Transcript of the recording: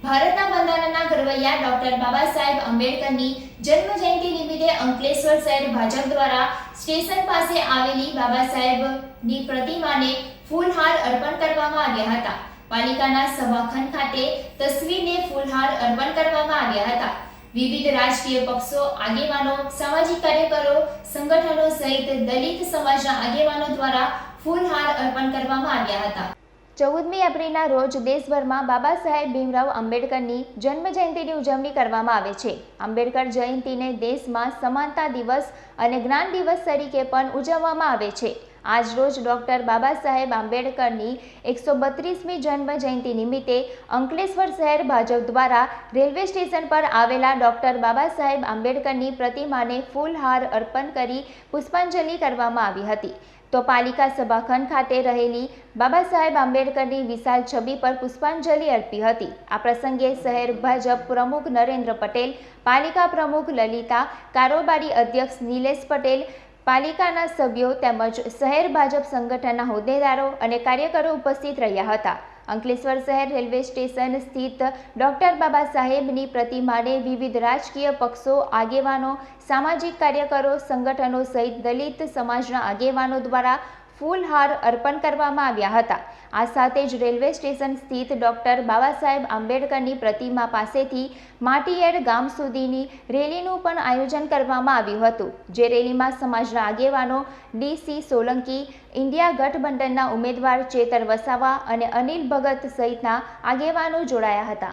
ભારતના બંધારણના ઘડવૈયા ડોક્ટર બાબા સાહેબ આંબેડકરની જન્મ જયંતિ નિમિત્તે અંકલેશ્વર શહેર ભાજપ દ્વારા સ્ટેશન પાસે આવેલી બાબા સાહેબની પ્રતિમાને ફૂલહાર અર્પણ કરવામાં આવ્યા હતા. પાલિકાના સભાખંડ ખાતે તસવીરને ફૂલહાર અર્પણ કરવામાં આવ્યા હતા. વિવિધ રાજકીય પક્ષો, આગેવાનો, સામાજિક કાર્યકરો, સંગઠનો સહિત દલિત સમાજના આગેવાનો દ્વારા ફૂલહાર અર્પણ કરવામાં આવ્યા હતા. 14મી એપ્રિલના રોજ દેશભરમાં બાબા સાહેબ ભીમરાવ આંબેડકરની જન્મ જયંતિની ઉજવણી કરવામાં આવે છે. આંબેડકર જયંતિને દેશમાં સમાનતા દિવસ અને જ્ઞાન દિવસ તરીકે પણ ઉજવવામાં આવે છે. આજ રોજ ડોક્ટર બાબા સાહેબ આંબેડકરની 132મી જન્મ જયંતિ નિમિત્તે અંકલેશ્વર શહેર ભાજપ દ્વારા રેલવે સ્ટેશન પર આવેલા ડોક્ટર બાબા સાહેબ આંબેડકરની પ્રતિમાને ફૂલહાર અર્પણ કરી પુષ્પાંજલિ કરવામાં આવી હતી. તો પાલિકા સભાખંડ ખાતે રહેલી બાબા સાહેબ આંબેડકરની વિશાળ છબી પર પુષ્પાંજલિ અર્પી હતી. આ પ્રસંગે શહેર ભાજપ પ્રમુખ નરેન્દ્ર પટેલ, પાલિકા પ્રમુખ લલિતા, કારોબારી અધ્યક્ષ નિલેશ પટેલ, પાલિકાના સભ્યો તેમજ શહેર ભાજપ સંગઠનના હોદ્દેદારો અને કાર્યકરો ઉપસ્થિત રહ્યા હતા. અંકલેશ્વર શહેર રેલવે સ્ટેશન સ્થિત ડોક્ટર બાબા સાહેબની પ્રતિમાને વિવિધ રાજકીય પક્ષો, આગેવાનો, સામાજિક કાર્યકરો, સંગઠનો સહિત દલિત સમાજના આગેવાનો દ્વારા ફૂલહાર અર્પણ કરવામાં આવ્યા હતા. આ સાથે જ રેલવે સ્ટેશન સ્થિત ડોક્ટર બાબા સાહેબ આંબેડકરની પ્રતિમા પાસેથી માટીયેડ ગામ સુધીની રેલીનું પણ આયોજન કરવામાં આવ્યું હતું. જે રેલીમાં સમાજના આગેવાનો ડી.સી. સોલંકી, ઇન્ડિયા ગઠબંધનના ઉમેદવાર ચેતર વસાવા અને અનિલ ભગત સહિતના આગેવાનો જોડાયા હતા.